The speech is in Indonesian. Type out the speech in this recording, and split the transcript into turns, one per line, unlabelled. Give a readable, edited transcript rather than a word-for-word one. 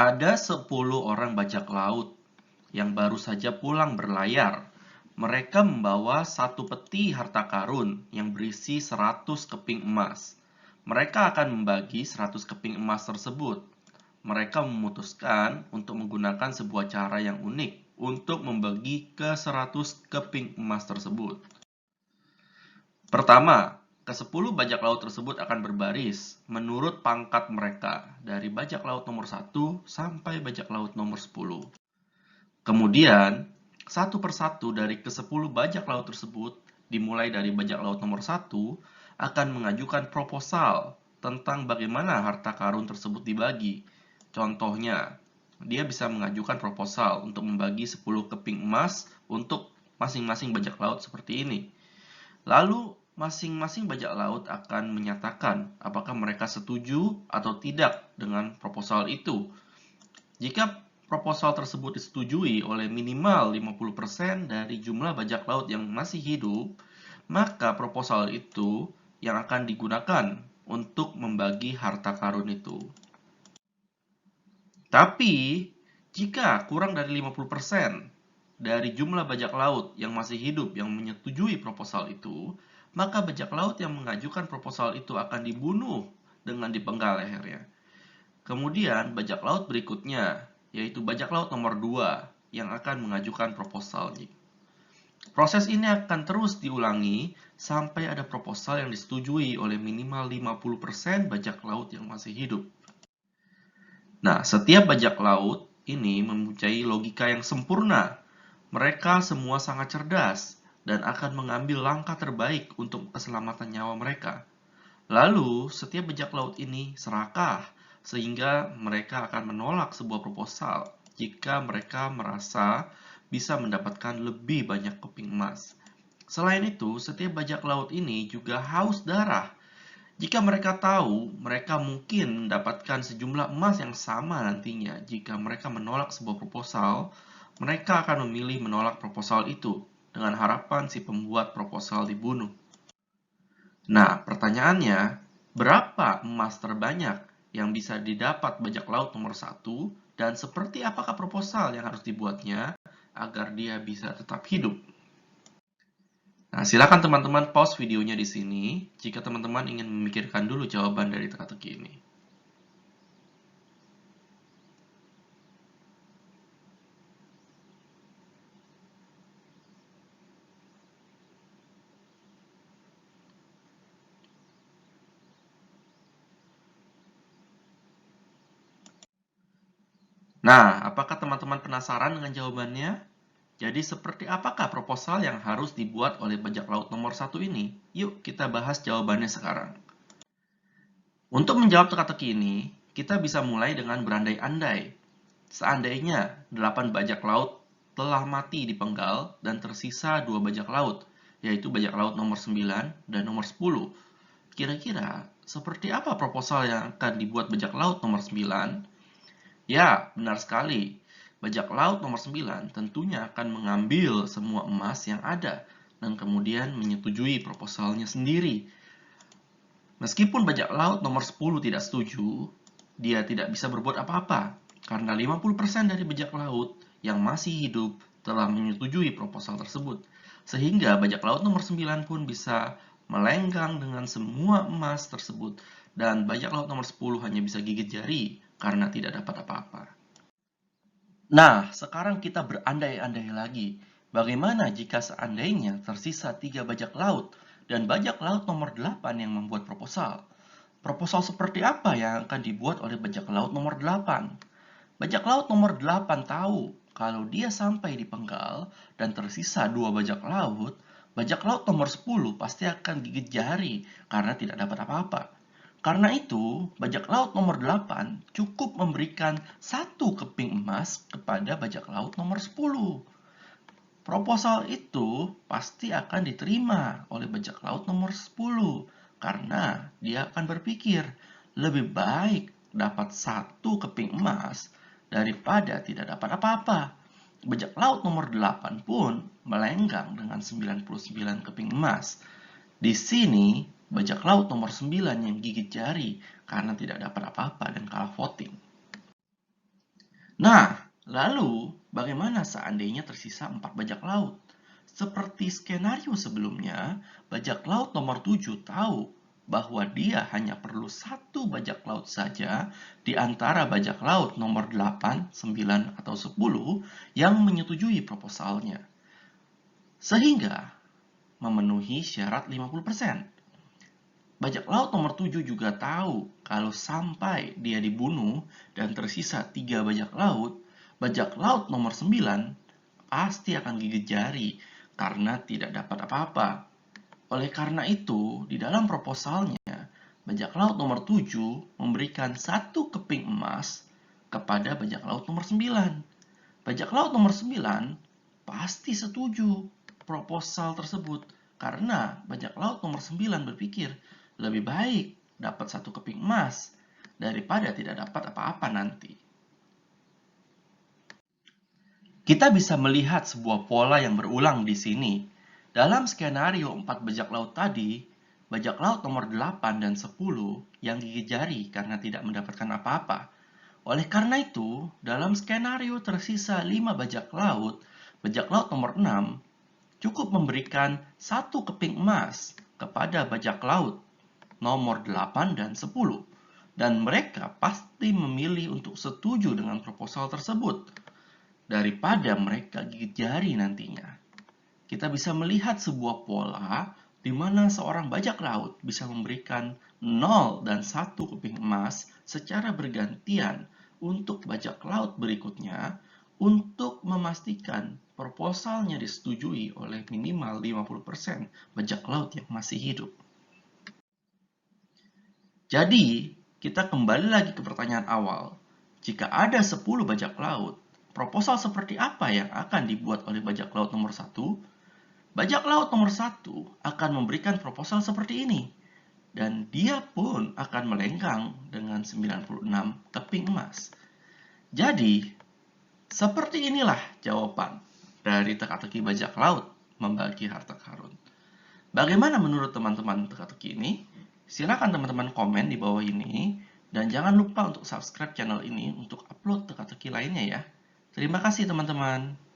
Ada 10 orang bajak laut yang baru saja pulang berlayar. Mereka membawa satu peti harta karun yang berisi 100 keping emas. Mereka akan membagi 100 keping emas tersebut. Mereka memutuskan untuk menggunakan sebuah cara yang unik untuk membagi ke 100 keping emas tersebut. Pertama, ke-10 bajak laut tersebut akan berbaris menurut pangkat mereka dari bajak laut nomor 1 sampai bajak laut nomor 10. Kemudian, satu persatu dari ke-10 bajak laut tersebut, dimulai dari bajak laut nomor 1, akan mengajukan proposal tentang bagaimana harta karun tersebut dibagi. Contohnya, dia bisa mengajukan proposal untuk membagi 10 keping emas untuk masing-masing bajak laut seperti ini. Lalu, masing-masing bajak laut akan menyatakan apakah mereka setuju atau tidak dengan proposal itu. Jika proposal tersebut disetujui oleh minimal 50% dari jumlah bajak laut yang masih hidup, maka proposal itu yang akan digunakan untuk membagi harta karun itu. Tapi, jika kurang dari 50% dari jumlah bajak laut yang masih hidup yang menyetujui proposal itu, maka bajak laut yang mengajukan proposal itu akan dibunuh dengan dipenggal lehernya. Kemudian, bajak laut berikutnya, yaitu bajak laut nomor 2, yang akan mengajukan proposalnya. Proses ini akan terus diulangi sampai ada proposal yang disetujui oleh minimal 50% bajak laut yang masih hidup. Nah, setiap bajak laut ini mempunyai logika yang sempurna. Mereka semua sangat cerdas dan akan mengambil langkah terbaik untuk keselamatan nyawa mereka. Lalu, setiap bajak laut ini serakah, sehingga mereka akan menolak sebuah proposal jika mereka merasa bisa mendapatkan lebih banyak keping emas. Selain itu, setiap bajak laut ini juga haus darah. Jika mereka tahu mereka mungkin mendapatkan sejumlah emas yang sama nantinya jika mereka menolak sebuah proposal, mereka akan memilih menolak proposal itu dengan harapan si pembuat proposal dibunuh. Nah, pertanyaannya, berapa emas terbanyak yang bisa didapat bajak laut nomor 1 dan seperti apakah proposal yang harus dibuatnya agar dia bisa tetap hidup? Nah, silakan teman-teman pause videonya di sini jika teman-teman ingin memikirkan dulu jawaban dari teka-teki ini. Nah, apakah teman-teman penasaran dengan jawabannya? Jadi seperti apakah proposal yang harus dibuat oleh bajak laut nomor 1 ini? Yuk kita bahas jawabannya sekarang. Untuk menjawab teka-teki ini, kita bisa mulai dengan berandai-andai. Seandainya 8 bajak laut telah mati dipenggal dan tersisa 2 bajak laut, yaitu bajak laut nomor 9 dan nomor 10. Kira-kira seperti apa proposal yang akan dibuat bajak laut nomor 9? Ya, benar sekali. Bajak laut nomor 9 tentunya akan mengambil semua emas yang ada dan kemudian menyetujui proposalnya sendiri. Meskipun bajak laut nomor 10 tidak setuju, dia tidak bisa berbuat apa-apa karena 50% dari bajak laut yang masih hidup telah menyetujui proposal tersebut. Sehingga bajak laut nomor 9 pun bisa melenggang dengan semua emas tersebut dan bajak laut nomor 10 hanya bisa gigit jari karena tidak dapat apa-apa. Nah, sekarang kita berandai-andai lagi. Bagaimana jika seandainya tersisa 3 bajak laut dan bajak laut nomor 8 yang membuat proposal? Proposal seperti apa yang akan dibuat oleh bajak laut nomor 8? Bajak laut nomor 8 tahu kalau dia sampai di penggal dan tersisa 2 bajak laut nomor 10 pasti akan gigit jari karena tidak dapat apa-apa. Karena itu, bajak laut nomor 8 cukup memberikan 1 keping emas kepada bajak laut nomor 10. Proposal itu pasti akan diterima oleh bajak laut nomor 10 karena dia akan berpikir lebih baik dapat 1 keping emas daripada tidak dapat apa-apa. Bajak laut nomor 8 pun melenggang dengan 99 keping emas. Di sini, bajak laut nomor 9 yang gigit jari karena tidak dapat apa-apa dan kalah voting. Nah, lalu bagaimana seandainya tersisa 4 bajak laut? Seperti skenario sebelumnya, bajak laut nomor 7 tahu bahwa dia hanya perlu satu bajak laut saja di antara bajak laut nomor 8, 9, atau 10 yang menyetujui proposalnya. Sehingga memenuhi syarat 50%. Bajak laut nomor 7 juga tahu kalau sampai dia dibunuh dan tersisa 3 bajak laut nomor 9 pasti akan gigit jari karena tidak dapat apa-apa. Oleh karena itu, di dalam proposalnya, bajak laut nomor 7 memberikan satu keping emas kepada bajak laut nomor 9. Bajak laut nomor 9 pasti setuju proposal tersebut karena bajak laut nomor 9 berpikir lebih baik dapat satu keping emas daripada tidak dapat apa-apa nanti. Kita bisa melihat sebuah pola yang berulang di sini. Dalam skenario 4 bajak laut tadi, bajak laut nomor 8 dan 10 yang gigit jari karena tidak mendapatkan apa-apa. Oleh karena itu, dalam skenario tersisa 5 bajak laut nomor 6 cukup memberikan satu keping emas kepada bajak laut nomor 8 dan 10. Dan mereka pasti memilih untuk setuju dengan proposal tersebut daripada mereka gigit jari nantinya. Kita bisa melihat sebuah pola di mana seorang bajak laut bisa memberikan 0 dan 1 keping emas secara bergantian untuk bajak laut berikutnya untuk memastikan proposalnya disetujui oleh minimal 50% bajak laut yang masih hidup. Jadi, kita kembali lagi ke pertanyaan awal. Jika ada 10 bajak laut, proposal seperti apa yang akan dibuat oleh bajak laut nomor 1? Bajak laut nomor 1 akan memberikan proposal seperti ini. Dan dia pun akan melenggang dengan 96 keping emas. Jadi, seperti inilah jawaban dari teka-teki bajak laut membagi harta karun. Bagaimana menurut teman-teman teka-teki ini? Silakan teman-teman komen di bawah ini. Dan jangan lupa untuk subscribe channel ini untuk upload teka-teki lainnya ya. Terima kasih teman-teman.